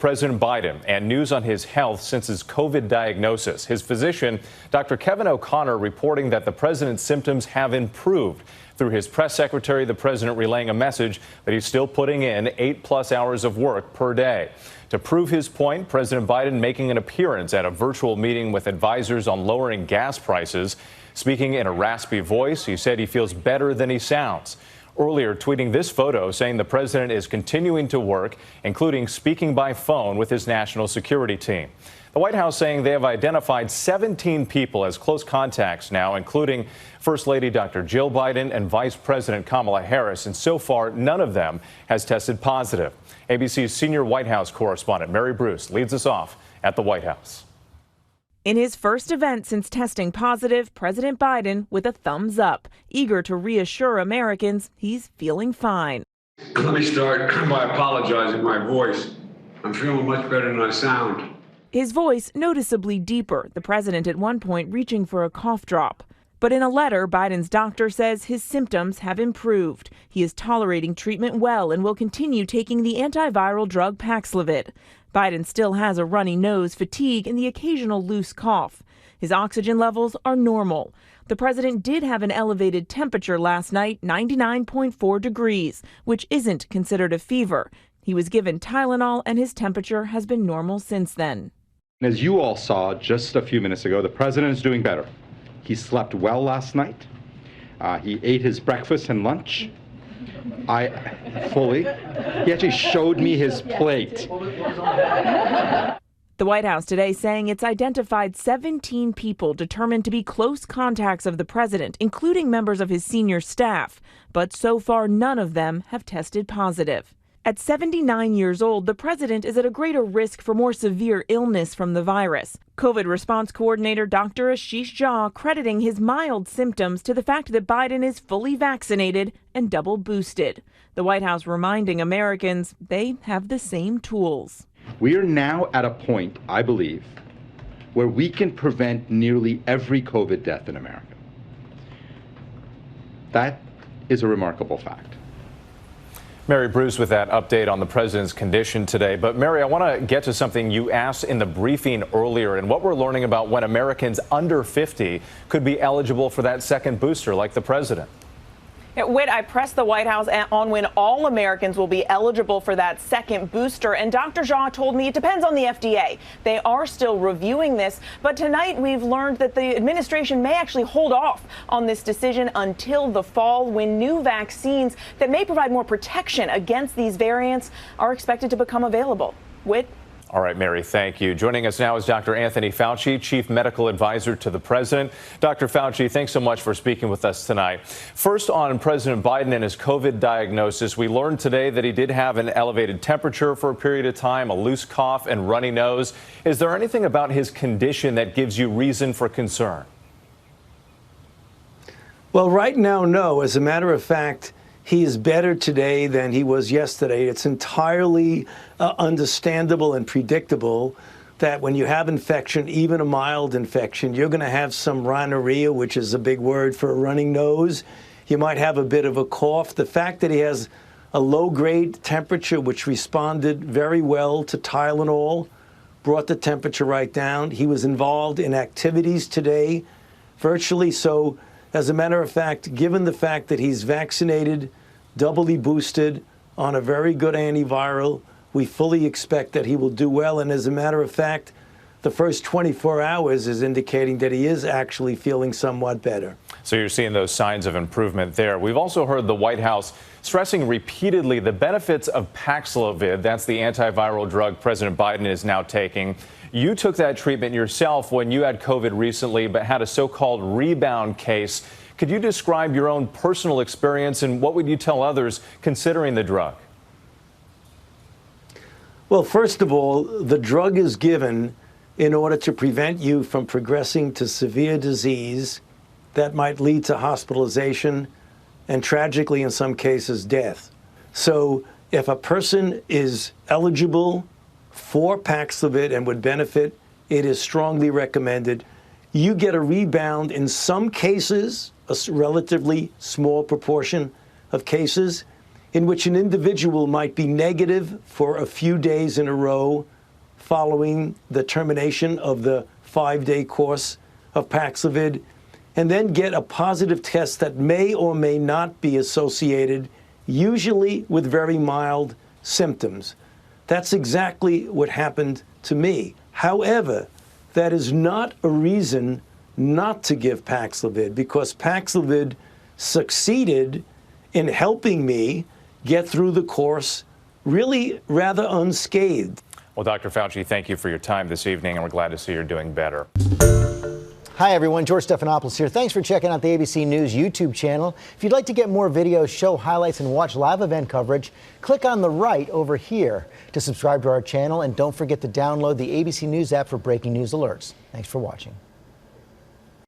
President Biden and news on his health since his COVID diagnosis. His physician, Dr. Kevin O'Connor, reporting that the president's symptoms have improved. Through his press secretary, the president relaying a message that he's still putting in 8+ hours of work per day. To prove his point, President Biden making an appearance at a virtual meeting with advisors on lowering gas prices. Speaking in a raspy voice, he said he feels better than he sounds. Earlier, tweeting this photo saying the president is continuing to work, including speaking by phone with his national security team. The White House saying they have identified 17 people as close contacts now, including First Lady Dr. Jill Biden and Vice President Kamala Harris, and so far none of them has tested positive. ABC's senior White House correspondent Mary Bruce leads us off at the White House. In his first event since testing positive, President Biden with a thumbs up, eager to reassure Americans he's feeling fine. Let me start by apologizing my voice. I'm feeling much better than I sound. His voice noticeably deeper, the president at one point reaching for a cough drop. But in a letter, Biden's doctor says his symptoms have improved. He is tolerating treatment well and will continue taking the antiviral drug Paxlovid. Biden still has a runny nose, fatigue, and the occasional loose cough. His oxygen levels are normal. The president did have an elevated temperature last night, 99.4 degrees, which isn't considered a fever. He was given Tylenol, and his temperature has been normal since then. As you all saw just a few minutes ago, the president is doing better. He slept well last night. He ate his breakfast and lunch. He actually showed me his plate. The White House today saying it's identified 17 people determined to be close contacts of the president, including members of his senior staff. But so far, none of them have tested positive. At 79 years old, the president is at a greater risk for more severe illness from the virus. COVID response coordinator Dr. Ashish Jha crediting his mild symptoms to the fact that Biden is fully vaccinated and double boosted. The White House reminding Americans they have the same tools. We are now at a point, I believe, where we can prevent nearly every COVID death in America. That is a remarkable fact. Mary Bruce with that update on the president's condition today. But Mary, I want to get to something you asked in the briefing earlier and what we're learning about when Americans under 50 could be eligible for that second booster like the president. Whit, I pressed the White House on when all Americans will be eligible for that second booster, and Dr. Jha told me it depends on the FDA. They are still reviewing this, but tonight we've learned that the administration may actually hold off on this decision until the fall, when new vaccines that may provide more protection against these variants are expected to become available. Whit? All right, Mary, thank you. Joining us now is Dr. Anthony Fauci, Chief Medical Advisor to the President. Dr. Fauci, thanks so much for speaking with us tonight. First, on President Biden and his COVID diagnosis, we learned today that he did have an elevated temperature for a period of time, a loose cough and runny nose. Is there anything about his condition that gives you reason for concern? Well, right now, no. As a matter of fact, he is better today than he was yesterday. It's entirely understandable and predictable that when you have infection, even a mild infection, you're going to have some rhinorrhea, which is a big word for a running nose. You might have a bit of a cough. The fact that he has a low-grade temperature, which responded very well to Tylenol, brought the temperature right down. He was involved in activities today, virtually. So, as a matter of fact, given the fact that he's vaccinated, doubly boosted on a very good antiviral, we fully expect that he will do well. And as a matter of fact, the first 24 hours is indicating that he is actually feeling somewhat better. So you're seeing those signs of improvement there. We've also heard the White House stressing repeatedly the benefits of Paxlovid. That's the antiviral drug President Biden is now taking. You took that treatment yourself when you had COVID recently, but had a so-called rebound case. Could you describe your own personal experience, and what would you tell others considering the drug? Well, first of all, the drug is given in order to prevent you from progressing to severe disease that might lead to hospitalization and, tragically, in some cases, death. So if a person is eligible for Paxlovid and would benefit, it is strongly recommended. You get a rebound in some cases, a relatively small proportion of cases. in which an individual might be negative for a few days in a row following the termination of the 5-day course of Paxlovid, and then get a positive test that may or may not be associated, usually with very mild symptoms. That's exactly what happened to me. However, that is not a reason not to give Paxlovid, because Paxlovid succeeded in helping me get through the course really rather unscathed. Well, Dr. Fauci, thank you for your time this evening, and we're glad to see you're doing better. Hi, everyone. George Stephanopoulos here. Thanks for checking out the ABC News YouTube channel. If you'd like to get more videos, show highlights, and watch live event coverage, click on the right over here to subscribe to our channel. And don't forget to download the ABC News app for breaking news alerts. Thanks for watching.